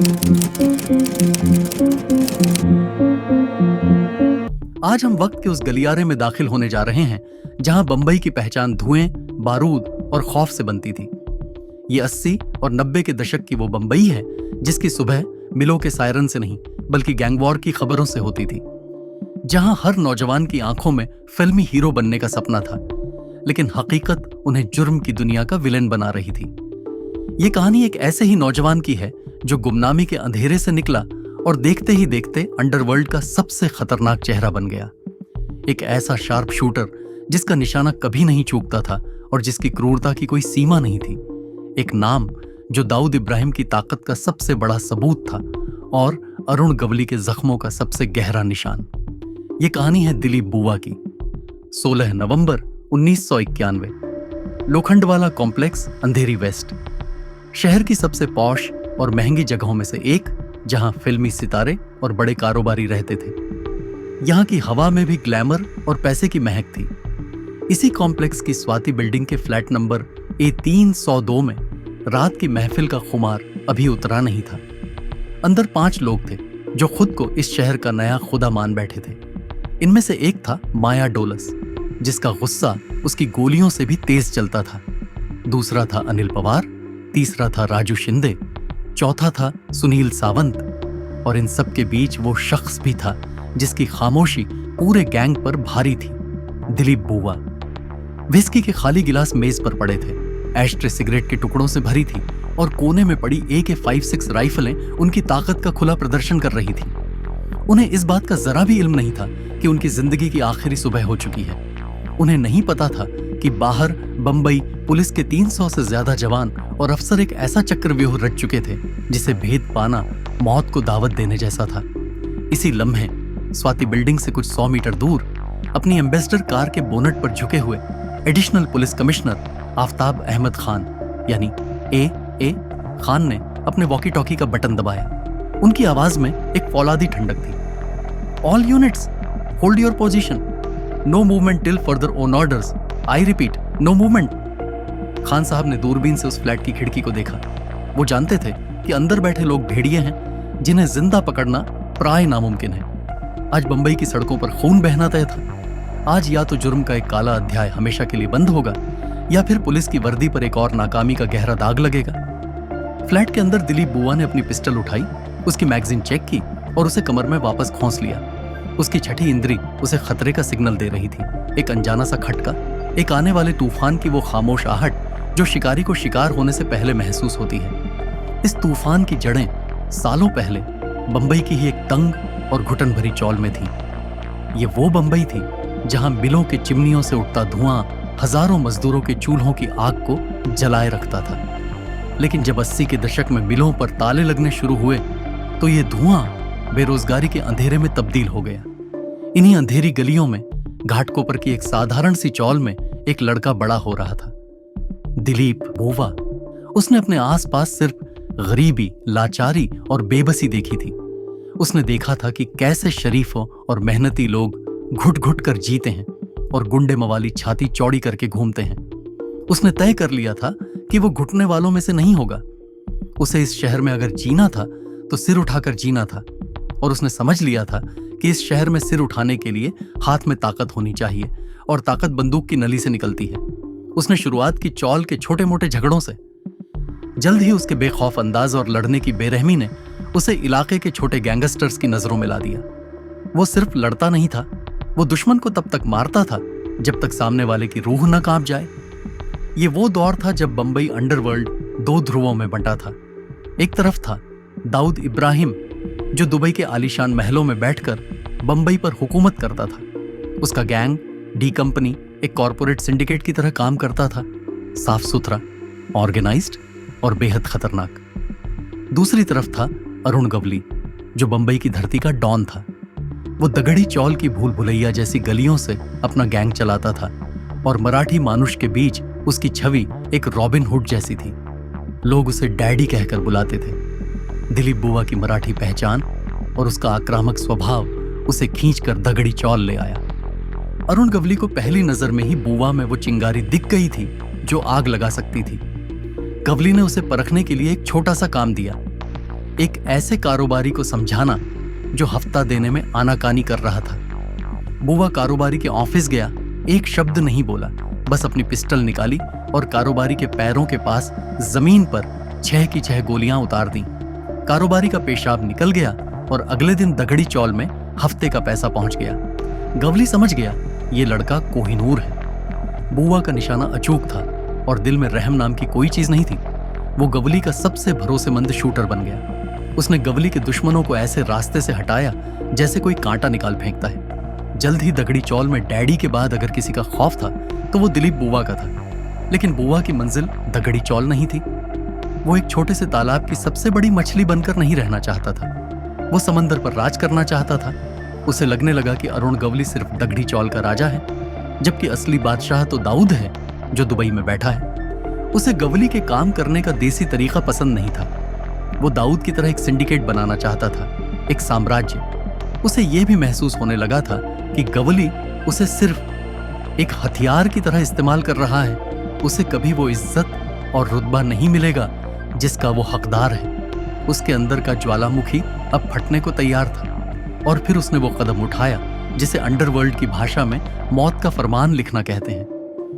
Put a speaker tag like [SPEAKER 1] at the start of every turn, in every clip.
[SPEAKER 1] आज हम वक्त के उस गलियारे में दाखिल होने जा रहे हैं जहां बंबई की पहचान धुएं, बारूद और खौफ से बनती थी। ये 80 और 90 के दशक की वो बंबई है जिसकी सुबह मिलों के सायरन से नहीं बल्कि गैंगवॉर की खबरों से होती थी, जहां हर नौजवान की आंखों में फिल्मी हीरो बनने का सपना था, लेकिन हकीकत उन्हें जुर्म की दुनिया का विलेन बना रही थी। ये कहानी एक ऐसे ही नौजवान की है जो गुमनामी के अंधेरे से निकला और देखते ही देखते अंडरवर्ल्ड का सबसे खतरनाक चेहरा बन गया। एक ऐसा शार्प शूटर जिसका निशाना कभी नहीं चूकता था और जिसकी क्रूरता की कोई सीमा नहीं थी। एक नाम जो दाऊद इब्राहिम की ताकत का सबसे बड़ा सबूत था और अरुण गवली के जख्मों का सबसे गहरा निशान। ये कहानी है दिलीप बुआ की। 16 नवंबर 1991, लोखंडवाला कॉम्प्लेक्स, अंधेरी वेस्ट, शहर की सबसे पॉश और महंगी जगहों में से एक, जहां फिल्मी सितारे और बड़े कारोबारी रहते थे। यहां की हवा में भी ग्लैमर और पैसे की महक थी। इसी कॉम्प्लेक्स की स्वाति बिल्डिंग के फ्लैट नंबर A302 में रात की महफिल का खुमार अभी उतरा नहीं था। अंदर 5 लोग थे जो खुद को इस शहर का नया खुदा मान बैठे थे। इनमें से एक था माया डोलस, जिसका गुस्सा उसकी गोलियों से भी तेज चलता था। दूसरा था अनिल पवार, तीसरा था राजू शिंदे, चौथा था सुनील सावंत, और इन सब के बीच वो शख्स भी था जिसकी खामोशी पूरे गैंग पर भारी थी, दिलीप बुआ। विस्की के खाली गिलास मेज पर पड़े थे, एस्ट्रे सिगरेट के टुकड़ों से भरी थी और कोने में पड़ी AK-56 राइफलें उनकी ताकत का खुला प्रदर्शन कर रही थी। उन्हें इस बात का जरा भी इल्म नहीं था कि उनकी जिंदगी की आखिरी सुबह हो चुकी है। उन्हें नहीं पता था कि बाहर बंबई पुलिस के 300 से ज्यादा जवान और अफसर एक ऐसा चक्रव्यूह रच चुके थे जिसे भेद पाना मौत को दावत देने जैसा था। इसी लम्हे स्वाति बिल्डिंग से कुछ 100 मीटर दूर अपनी एम्बेसडर कार के बोनट पर झुके हुए additional police commissioner Aftab Ahmad Khan यानी A खान ने अपने वॉकी टॉकी का बटन दबाया। उनकी आवाज में एक फौलादी ठंडक थी। All units hold your position, no movement till further on orders, I repeat no movement. Khan साहब ने दूरबीन से उस फ्लैट की खिड़की को देखा। वो जानते थे कि अंदर बैठे लोग भेड़िए हैं जिन्हें जिंदा पकड़ना प्राय नामुमकिन है। आज बंबई की सड़कों पर खून बहना तय था। आज या तो जुर्म का एक काला अध्याय हमेशा के लिए बंद होगा या फिर पुलिस की वर्दी पर एक और नाकामी का गहरा दाग लगेगा। फ्लैट के अंदर दिलीप बुआ ने अपनी पिस्टल उठाई, उसकी मैगजीन चेक की और उसे कमर में वापस खोंस लिया। उसकी छठी इंद्री उसे खतरे का सिग्नल दे रही थी। एक अनजाना सा खटका, एक आने वाले तूफान की वो खामोश आहट जो शिकारी को शिकार होने से पहले महसूस होती है। इस तूफान की जड़ें सालों पहले बंबई की ही एक तंग और घुटन भरी चौल में थी। ये वो बंबई थी जहां मिलों के चिमनियों से उठता धुआं हजारों मजदूरों के चूल्हों की आग को जलाए रखता था। लेकिन जब 80 के दशक में मिलों पर ताले लगने शुरू हुए तो ये धुआं बेरोजगारी के अंधेरे में तब्दील हो गया। इन्हीं अंधेरी गलियों में घाटकोपर की एक साधारण सी चौल में एक लड़का बड़ा हो रहा था, दिलीप बुआ। उसने अपने आसपास सिर्फ गरीबी, लाचारी और बेबसी देखी थी। उसने देखा था कि कैसे शरीफों और मेहनती लोग घुट घुट कर जीते हैं और गुंडे मवाली छाती चौड़ी करके घूमते हैं। उसने तय कर लिया था कि वो घुटने वालों में से नहीं होगा। उसे इस शहर में अगर जीना था तो सिर उठाकर जीना था, और उसने समझ लिया था कि इस शहर में सिर उठाने के लिए हाथ में ताकत होनी चाहिए, और ताकत बंदूक की नली से निकलती है। उसने शुरुआत की चौल के छोटे मोटे झगड़ों से। जल्द ही उसके बेखौफ अंदाज और लड़ने की बेरहमी ने उसे इलाके के छोटे गैंगस्टर्स की नजरों में ला दिया। वो सिर्फ लड़ता नहीं था, वो दुश्मन को तब तक मारता था जब तक सामने वाले की रूह न कांप जाए। ये वो दौर था जब बंबई अंडरवर्ल्ड 2 ध्रुवों में बंटा था। एक तरफ था दाऊद इब्राहिम, जो दुबई के आलीशान महलों में बैठकर बंबई पर हुकूमत करता था। उसका गैंग डी कंपनी एक कॉरपोरेट सिंडिकेट की तरह काम करता था, साफ सुथरा, ऑर्गेनाइज्ड और बेहद खतरनाक। दूसरी तरफ था अरुण गवली, जो बंबई की धरती का डॉन था। वो दगड़ी चौल की भूल भुलैया जैसी गलियों से अपना गैंग चलाता था और मराठी मानुष के बीच उसकी छवि एक रॉबिन हुड जैसी थी। लोग उसे डैडी कहकर बुलाते थे। दिलीप बुआ की मराठी पहचान और उसका आक्रामक स्वभाव उसे खींचकर दगड़ी चौल ले आया। अरुण गवली को पहली नजर में ही बुआ में वो चिंगारी दिख गई थी जो आग लगा सकती थी। गवली ने उसे परखने के लिए एक छोटा सा काम दिया। एक ऐसे कारोबारी को समझाना जो हफ्ता देने में आनाकानी कर रहा था। बुवा कारोबारी के ऑफिस गया, एक शब्द नहीं बोला, बस अपनी पिस्टल निकाली और कारोबारी के पैरों के पास जमीन पर 6 की 6 गोलियां उतार दी। कारोबारी का पेशाब निकल गया और अगले दिन दगड़ी चौल में हफ्ते का पैसा पहुंच गया। गवली समझ गया ये लड़का कोहिनूर है। बुवा का निशाना अचूक था और दिल में रहम नाम की कोई चीज नहीं थी। वो गवली का सबसे भरोसेमंद शूटर बन गया। उसने गवली के दुश्मनों को ऐसे रास्ते से हटाया जैसे कोई कांटा निकाल फेंकता है। जल्द ही दगड़ी चौल में डैडी के बाद अगर किसी का खौफ था तो वो दिलीप बुवा का था। लेकिन बुवा की मंजिल दगड़ी चौल नहीं थी। वो एक छोटे से तालाब की सबसे बड़ी मछली बनकर नहीं रहना चाहता था। वो समंदर पर राज करना चाहता था। उसे लगने लगा कि अरुण गवली सिर्फ दगड़ी चौल का राजा है, जबकि असली बादशाह तो दाऊद है जो दुबई में बैठा है। उसे गवली के काम करने का देसी तरीका पसंद नहीं था। वो दाऊद की तरह एक सिंडिकेट बनाना चाहता था, एक साम्राज्य। उसे यह भी महसूस होने लगा था कि गवली उसे सिर्फ एक हथियार की तरह इस्तेमाल कर रहा है। उसे कभी वो इज्जत और रुतबा नहीं मिलेगा जिसका वो हकदार है। उसके अंदर का ज्वालामुखी अब फटने को तैयार था और फिर उसने वो कदम उठाया जिसे अंडरवर्ल्ड की भाषा में मौत का फरमान लिखना कहते हैं।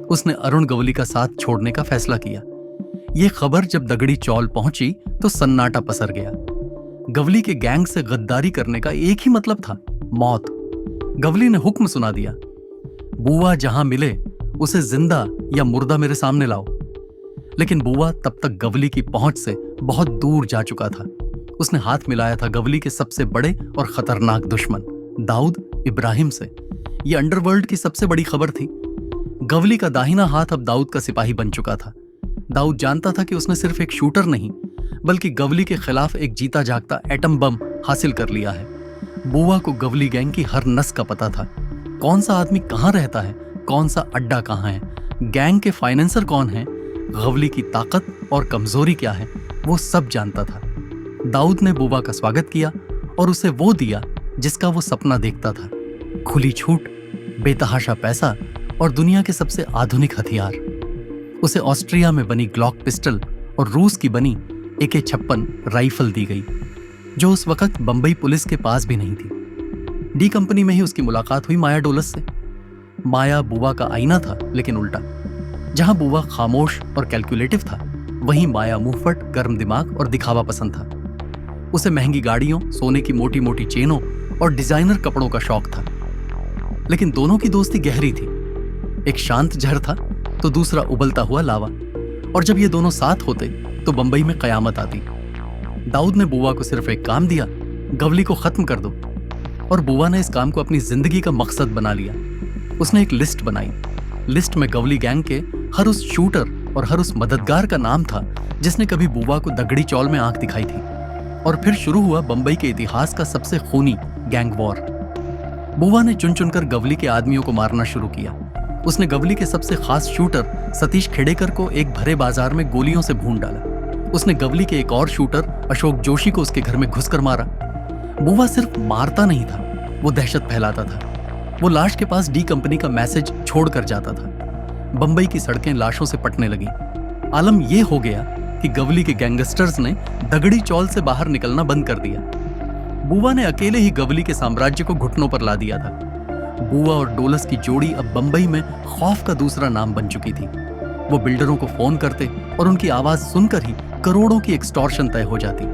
[SPEAKER 1] उसने अरुण गवली का साथ छोड़ने का फैसला किया। ये खबर जब दगड़ी चौल पहुंची तो सन्नाटा पसर गया। गवली के गैंग से गद्दारी करने का एक ही मतलब था, मौत। गवली ने हुक्म सुना दिया, बुवा जहां मिले उसे जिंदा या मुर्दा मेरे सामने लाओ। लेकिन बुवा तब तक गवली की पहुंच से बहुत दूर जा चुका था। उसने हाथ मिलाया था गवली के सबसे बड़े और खतरनाक दुश्मन दाऊद इब्राहिम से। यह अंडरवर्ल्ड की सबसे बड़ी खबर थी। गवली का दाहिना हाथ अब दाऊद का सिपाही बन चुका था। दाऊद जानता था कि उसने सिर्फ एक शूटर नहीं बल्कि गवली के खिलाफ एक जीता जागता एटम बम हासिल कर लिया है। बुवा को गवली गैंग की हर नस का पता था। कौन सा आदमी कहां रहता है, कौन सा अड्डा कहां है, गैंग के फाइनेंसर कौन है, गवली की ताकत और कमजोरी क्या है, वो सब जानता था। दाऊद ने बुवा का स्वागत किया और उसे वो दिया जिसका वो सपना देखता था, खुली छूट, बेतहाशा पैसा और दुनिया के सबसे आधुनिक हथियार। उसे ऑस्ट्रिया में बनी ग्लॉक पिस्टल और रूस की बनी AK-56 राइफल दी गई, जो उस वक्त बंबई पुलिस के पास भी नहीं थी। डी कंपनी में ही उसकी मुलाकात हुई माया डोलस से। माया बुवा का आईना था, लेकिन उल्टा। जहां बुवा खामोश और कैलकुलेटिव था, वहीं माया मुंहफट, गर्म दिमाग और दिखावा पसंद था। उसे महंगी गाड़ियों, सोने की मोटी मोटी चेनों और डिजाइनर कपड़ों का शौक था। लेकिन दोनों की दोस्ती गहरी थी। एक शांत जहर था तो दूसरा उबलता हुआ लावा, और जब ये दोनों साथ होते तो बंबई में कयामत आती। दाऊद ने बुवा को सिर्फ एक काम दिया, गवली को खत्म कर दो, और बुवा ने इस काम को अपनी जिंदगी का मकसद बना लिया। उसने एक लिस्ट बनाई। लिस्ट में गवली गैंग के हर उस शूटर और हर उस मददगार का नाम था जिसने कभी बुवा को दगड़ी चौल में आंख दिखाई थी। और फिर शुरू हुआ बंबई के इतिहास का सबसे खूनी गैंग वॉर। बुवा ने चुन चुनकर गवली के आदमियों को मारना शुरू किया। उसने गवली के सबसे खास शूटर सतीश खेड़ेकर को एक भरे बाजार में गोलियों से भून डाला। उसने गवली के एक और शूटर अशोक जोशी को उसके घर में घुसकर मारा। बुवा सिर्फ मारता नहीं था, वो दहशत फैलाता था। वो लाश के पास डी कंपनी का मैसेज छोड़कर जाता था। बंबई की सड़कें लाशों से पटने लगी। आलम यह हो गया कि गवली के गैंगस्टर्स ने दगड़ी चौल से बाहर निकलना बंद कर दिया। बुवा ने अकेले ही गवली के साम्राज्य को घुटनों पर ला दिया था। बुवा और डोलस की जोड़ी अब बंबई में खौफ का दूसरा नाम बन चुकी थी। वो बिल्डरों को फोन करते और उनकी आवाज सुनकर ही करोड़ों की एक्सटॉर्शन तय हो जाती।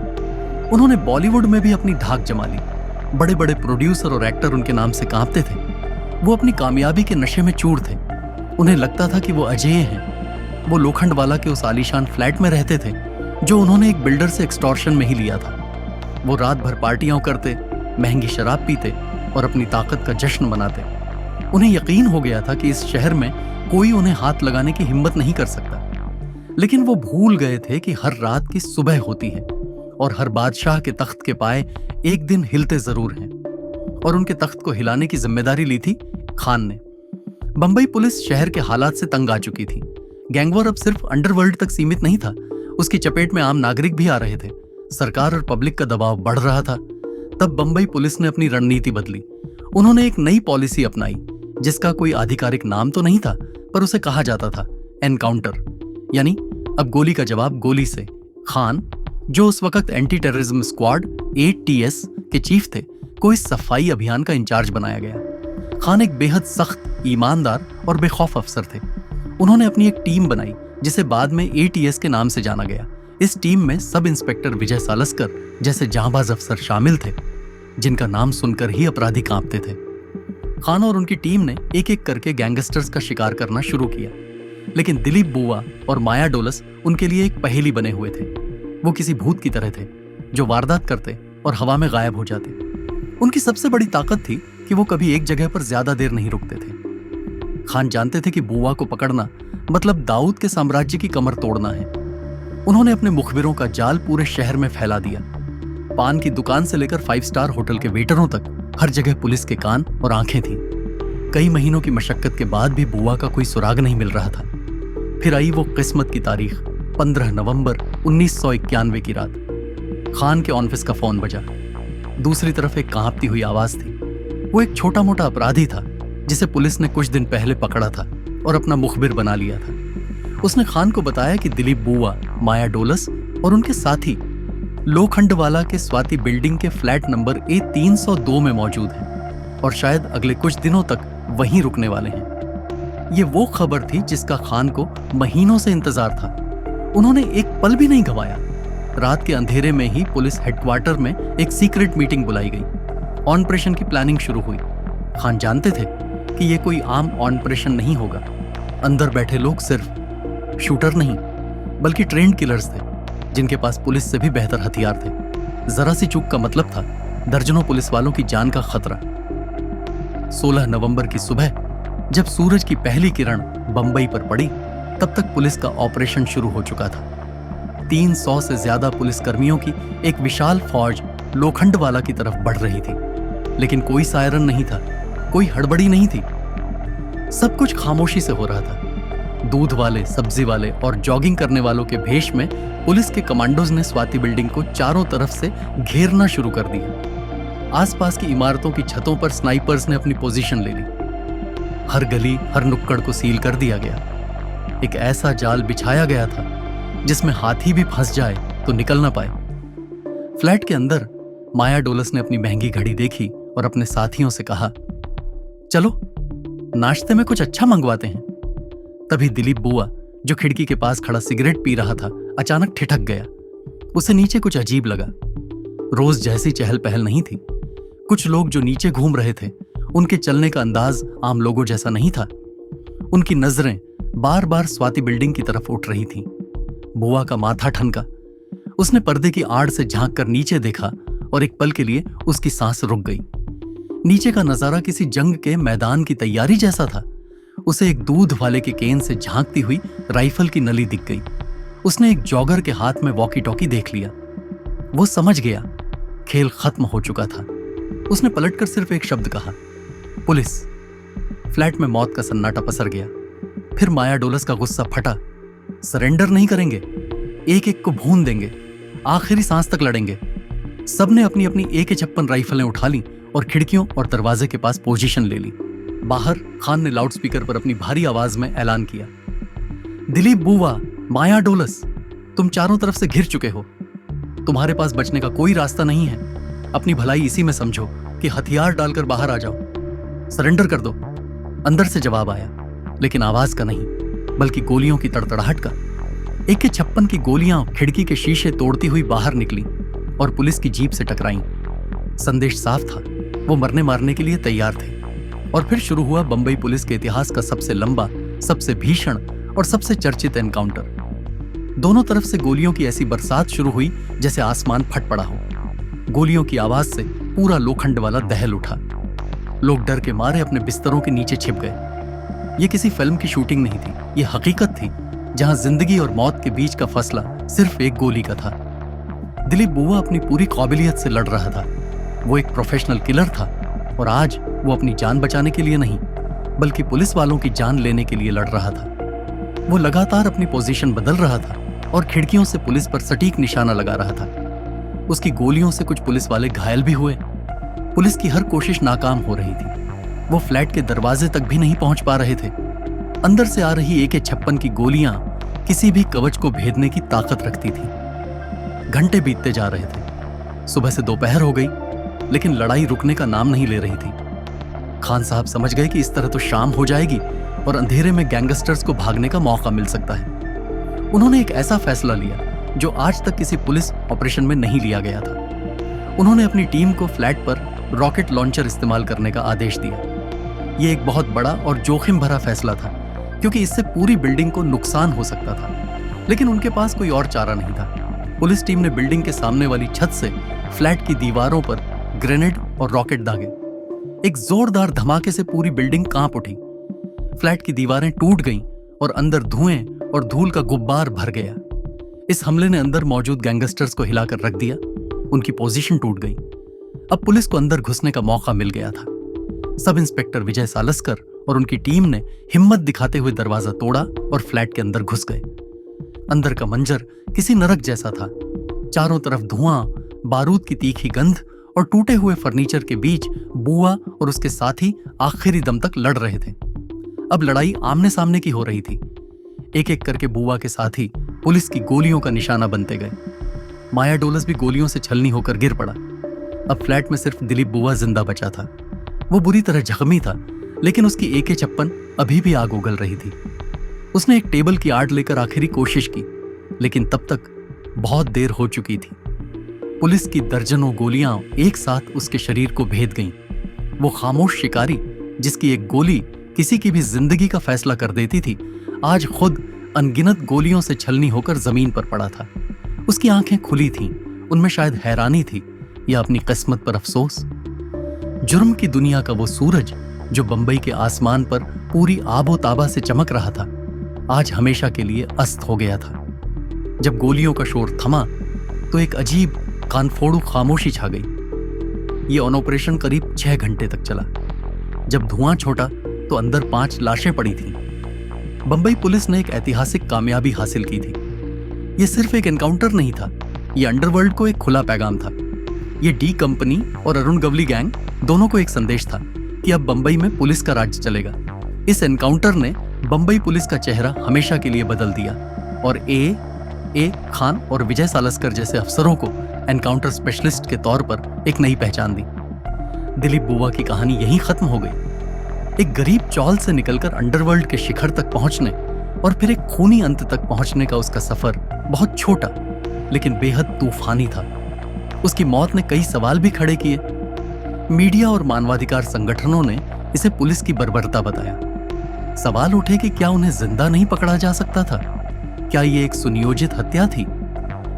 [SPEAKER 1] उन्होंने बॉलीवुड में भी अपनी धाक जमा ली। बड़े बड़े प्रोड्यूसर और एक्टर उनके नाम से कांपते थे। वो अपनी कामयाबी के नशे में चूर थे। उन्हें लगता था कि वो अजेय हैं। वो लोखंडवाला के उस आलीशान फ्लैट में रहते थे जो उन्होंने एक बिल्डर से एक्सटॉर्शन में ही लिया था। वो रात भर पार्टियां करते, महंगी शराब पीते और अपनी ताकत का जश्न मनाते। उन्हें यकीन हो गया था कि इस शहर में कोई उन्हें हाथ लगाने की हिम्मत नहीं कर सकता। लेकिन वो भूल गए थे कि हर रात की सुबह होती है और हर बादशाह के तख्त के पाए एक दिन हिलते जरूर हैं। और उनके तख्त को हिलाने की जिम्मेदारी ली थी खान ने। बंबई पुलिस शहर के हालात से तंग आ चुकी थी। गैंगवॉर अब सिर्फ अंडरवर्ल्ड तक सीमित नहीं था, उसकी चपेट में आम नागरिक भी आ रहे थे। सरकार और पब्लिक का दबाव बढ़ रहा था। तब बंबई पुलिस ने अपनी रणनीति बदली। उन्होंने एक नई पॉलिसी अपनाई जिसका कोई आधिकारिक नाम तो नहीं था, पर उसे कहा जाता था एनकाउंटर। यानी अब गोली का जवाब गोली से। खान जो उस वक्त एंटी टेररिज्म स्क्वाड 8TS के चीफ थे, को इस सफाई अभियान का इंचार्ज बनाया गया। खान एक बेहद सख्त, ईमानदार और बेखौफ अफसर थे। उन्होंने अपनी एक टीम बनाई जिसे बाद में ATS के नाम से जाना गया। इस टीम में सब इंस्पेक्टर विजय सालस्कर जैसे जांबाज अफसर शामिल थे, जिनका नाम सुनकर ही अपराधी कांपते थे। खान और उनकी टीम ने एक एक करके गैंगस्टर्स का शिकार करना शुरू किया, लेकिन दिलीप बुआ और माया डोलस उनके लिए एक पहेली बने हुए थे। वो किसी भूत की तरह थे जो वारदात करते और हवा में गायब हो जाते। उनकी सबसे बड़ी ताकत थी कि वो कभी एक जगह पर ज्यादा देर नहीं रुकते थे। खान जानते थे कि बुआ को पकड़ना मतलब दाऊद के साम्राज्य की कमर तोड़ना है। उन्होंने अपने मुखबिरों का जाल पूरे शहर में फैला दिया। पान की दुकान से लेकर 5 स्टार होटल के वेटरों तक हर जगह पुलिस के कान और आंखें थीं। कई महीनों की मशक्कत के बाद भी बुआ का कोई सुराग नहीं मिल रहा था। फिर आई वो किस्मत की तारीख, 15 नवंबर 1991 की रात। खान के ऑफिस का फोन बजा। दूसरी तरफ एक कांपती हुई आवाज थी। वो एक छोटा मोटा अपराधी था जिसे पुलिस ने कुछ दिन पहले पकड़ा था और अपना मुखबिर बना लिया था। उसने खान को बताया कि दिलीप बुआ, माया डोलस और उनके साथी लोखंडवाला के स्वाति बिल्डिंग के फ्लैट नंबर A302 में मौजूद हैं और शायद अगले कुछ दिनों तक वहीं रुकने वाले हैं। ये वो खबर थी जिसका खान को महीनों से इंतजार था। उन्होंने एक पल भी नहीं गंवाया। रात के अंधेरे में ही पुलिस हेडक्वार्टर में एक सीक्रेट मीटिंग बुलाई गई। ऑपरेशन की प्लानिंग शुरू हुई। खान जानते थे कि यह कोई आम ऑपरेशन नहीं होगा। अंदर बैठे लोग सिर्फ शूटर नहीं बल्कि ट्रेंड किलर्स थे, जिनके पास पुलिस से भी बेहतर हथियार थे। जरा सी चूक का मतलब था दर्जनों पुलिस वालों की जान का खतरा। 16 नवंबर की सुबह जब सूरज की पहली किरण बंबई पर पड़ी, तब तक पुलिस का ऑपरेशन शुरू हो चुका था। 300 से ज्यादा पुलिसकर्मियों की एक विशाल फौज लोखंडवाला की तरफ बढ़ रही थी, लेकिन कोई सायरन नहीं था, कोई हड़बड़ी नहीं थी। सब कुछ खामोशी से हो रहा था। दूध वाले, सब्जी वाले और जॉगिंग करने वालों के भेष में पुलिस के कमांडोज ने स्वाति बिल्डिंग को चारों तरफ से घेरना शुरू कर दिया। आसपास की इमारतों की छतों पर स्नाइपर्स ने अपनी पोजीशन ले ली। हर गली, हर नुक्कड़ को सील कर दिया गया। एक ऐसा जाल बिछाया गया था जिसमें हाथी भी फंस जाए तो निकल ना पाए। फ्लैट के अंदर माया डोलस ने अपनी महंगी घड़ी देखी और अपने साथियों से कहा, चलो नाश्ते में कुछ अच्छा मंगवाते हैं। तभी दिलीप बुआ, जो खिड़की के पास खड़ा सिगरेट पी रहा था, अचानक ठिठक गया। उसे नीचे कुछ अजीब लगा। रोज जैसी चहल पहल नहीं थी। कुछ लोग जो नीचे घूम रहे थे, उनके चलने का अंदाज आम लोगों जैसा नहीं था। उनकी नजरें बार बार स्वाति बिल्डिंग की तरफ उठ रही थीं। बुआ का माथा ठनका। उसने पर्दे की आड़ से झांक कर नीचे देखा और एक पल के लिए उसकी सांस रुक गई। नीचे का नजारा किसी जंग के मैदान की तैयारी जैसा था। उसे एक दूध वाले के केन से झांकती हुई राइफल की नली दिख गई। उसने एक जॉगर के हाथ में वॉकी टॉकी देख लिया। वो समझ गया खेल खत्म हो चुका था। उसने पलटकर सिर्फ एक शब्द कहा, पुलिस। फ्लैट में मौत का सन्नाटा पसर गया। फिर माया डोलस का गुस्सा फटा। सरेंडर नहीं करेंगे, एक एक को भून देंगे, आखिरी सांस तक लड़ेंगे। सबने अपनी अपनी AK-56 राइफलें उठा ली और खिड़कियों और दरवाजे के पास पोजीशन ले ली। बाहर खान ने लाउडस्पीकर पर अपनी भारी आवाज में ऐलान किया, दिलीप बुआ, माया डोलस, तुम चारों तरफ से घिर चुके हो। तुम्हारे पास बचने का कोई रास्ता नहीं है। अपनी भलाई इसी में समझो कि हथियार डालकर बाहर आ जाओ, सरेंडर कर दो। अंदर से जवाब आया, लेकिन आवाज का नहीं बल्कि गोलियों की तड़तड़ाहट का। AK-56 की गोलियां खिड़की के शीशे तोड़ती हुई बाहर निकली और पुलिस की जीप से टकराईं। संदेश साफ था, वो मरने मारने के लिए तैयार थे। और फिर शुरू हुआ बंबई पुलिस के इतिहास का सबसे लंबा, सबसे भीषण और सबसे चर्चित एनकाउंटर। दोनों तरफ से गोलियों की ऐसी बरसात शुरू हुई जैसे आसमान फट पड़ा हो। गोलियों की आवाज से पूरा लोखंड वाला दहल उठा। लोग डर के मारे अपने बिस्तरों के नीचे छिप गए। ये किसी फिल्म की शूटिंग नहीं थी, ये हकीकत थी, जहां जिंदगी और मौत के बीच का फैसला सिर्फ एक गोली का था। दिलीप बुआ अपनी पूरी काबिलियत से लड़ रहा था। वो एक प्रोफेशनल किलर था और आज वो अपनी जान बचाने के लिए नहीं बल्कि पुलिस वालों की जान लेने के लिए लड़ रहा था। वो लगातार अपनी पोजीशन बदल रहा था और खिड़कियों से पुलिस पर सटीक निशाना लगा रहा था। उसकी गोलियों से कुछ पुलिस वाले घायल भी हुए। पुलिस की हर कोशिश नाकाम हो रही थी। वो फ्लैट के दरवाजे तक भी नहीं पहुंच पा रहे थे। अंदर से आ रही AK-56 की गोलियां किसी भी कवच को भेदने की ताकत रखती थी। घंटे बीतते जा रहे थे। सुबह से दोपहर हो गई, लेकिन लड़ाई रुकने का नाम नहीं ले रही थी। खान साहब समझ गए कि इस तरह तो शाम हो जाएगी और अंधेरे में गैंगस्टर्स को भागने का मौका मिल सकता है। उन्होंने एक ऐसा फैसला लिया जो आज तक किसी पुलिस ऑपरेशन में नहीं लिया गया था। उन्होंने अपनी टीम को फ्लैट पर रॉकेट लॉन्चर इस्तेमाल करने का आदेश दिया। यह एक बहुत बड़ा और जोखिम भरा फैसला था, क्योंकि इससे पूरी बिल्डिंग को नुकसान हो सकता था, लेकिन उनके पास कोई और चारा नहीं था। पुलिस टीम ने बिल्डिंग के सामने वाली छत से फ्लैट की दीवारों पर ग्रेनेड और रॉकेट दागे। एक जोरदार धमाके से पूरी बिल्डिंग कांप उठी। फ्लैट की दीवारें टूट गईं और अंदर धुएं और धूल का गुब्बार भर गया। इस हमले ने अंदर मौजूद गैंगस्टर्स को हिलाकर रख दिया। उनकी पोजीशन टूट गई। अब पुलिस को अंदर घुसने का मौका मिल गया था। सब इंस्पेक्टर विजय सालस्कर और उनकी टीम ने हिम्मत दिखाते हुए दरवाजा तोड़ा और फ्लैट के अंदर घुस गए। अंदर का मंजर किसी नरक जैसा था। चारों तरफ धुआं, बारूद की तीखी गंध और टूटे हुए फर्नीचर के बीच बुआ और उसके साथी आखिरी दम तक लड़ रहे थे। अब लड़ाई आमने सामने की हो रही थी। एक एक करके बुआ के साथी पुलिस की गोलियों का निशाना बनते गए। माया डोलस भी गोलियों से छलनी होकर गिर पड़ा। अब फ्लैट में सिर्फ दिलीप बुआ जिंदा बचा था। वो बुरी तरह जख्मी था, लेकिन उसकी AK-56 अभी भी आग उगल रही थी। उसने एक टेबल की आड़ लेकर आखिरी कोशिश की, लेकिन तब तक बहुत देर हो चुकी थी। पुलिस की दर्जनों गोलियां एक साथ उसके शरीर को भेद गईं। वो खामोश शिकारी, जिसकी एक गोली किसी की भी जिंदगी का फैसला कर देती थी, आज खुद अनगिनत गोलियों से छलनी होकर जमीन पर पड़ा था। उसकी आंखें खुली थीं, उनमें शायद हैरानी थी या अपनी किस्मत पर अफसोस। जुर्म की दुनिया का वो सूरज जो बंबई के आसमान पर पूरी आबोताबा से चमक रहा था, आज हमेशा के लिए अस्त हो गया था। जब गोलियों का शोर थमा तो एक अजीब कानफोड़ू खामोशी छा गई। ये ऑपरेशन करीब 6 घंटे तक चला। जब धुआं छोटा तो अंदर 5 लाशें पड़ी थीं। बंबई पुलिस ने एक ऐतिहासिक कामयाबी हासिल की थी। यह सिर्फ एक एनकाउंटर नहीं था, यह अंडरवर्ल्ड को एक खुला पैगाम था। ये डी कंपनी और अरुण गवली गैंग दोनों को एक संदेश था कि अब बंबई में पुलिस का राज चलेगा। इस एनकाउंटर ने बंबई पुलिस का चेहरा हमेशा के लिए बदल दिया और ए खान और विजय सालस्कर जैसे अफसरों को एनकाउंटर स्पेशलिस्ट के तौर पर एक नई पहचान दी। दिलीप बुआ की कहानी यहीं खत्म हो गई। एक गरीब चौल से निकलकर अंडरवर्ल्ड के शिखर तक पहुंचने और फिर एक खूनी अंत तक पहुंचने का उसका सफर बहुत छोटा लेकिन बेहद तूफानी था। उसकी मौत ने कई सवाल भी खड़े किए। मीडिया और मानवाधिकार संगठनों ने इसे पुलिस की बर्बरता बताया। सवाल उठे कि क्या उन्हें जिंदा नहीं पकड़ा जा सकता था? क्या ये एक सुनियोजित हत्या थी?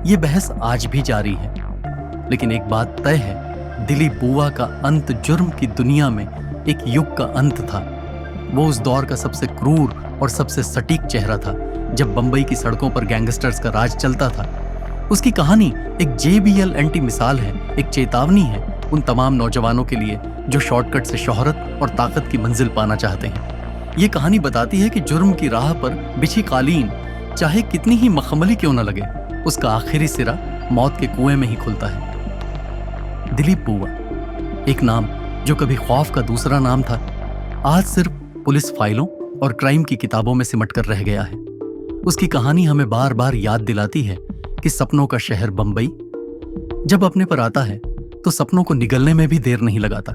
[SPEAKER 1] ये बहस आज भी जारी है, लेकिन एक बात तय है, दिलीप बुआ का अंत जुर्म की दुनिया में एक युग का अंत था। वो उस दौर का सबसे क्रूर और सबसे सटीक चेहरा था जब बंबई की सड़कों पर गैंगस्टर्स का राज चलता था। उसकी कहानी एक JBL एंटी मिसाल है, एक चेतावनी है उन तमाम नौजवानों के लिए जो शॉर्टकट से शोहरत और ताकत की मंजिल पाना चाहते हैं। ये कहानी बताती है कि जुर्म की राह पर बिछी कालीन चाहे कितनी ही मखमली क्यों न लगे, उसका आखिरी सिरा मौत के कुएं में ही खुलता है। दिलीप बुआ, एक नाम जो कभी खौफ का दूसरा नाम था, आज सिर्फ पुलिस फाइलों और क्राइम की किताबों में सिमट कर रह गया है। उसकी कहानी हमें बार बार याद दिलाती है कि सपनों का शहर बंबई जब अपने पर आता है तो सपनों को निगलने में भी देर नहीं लगाता।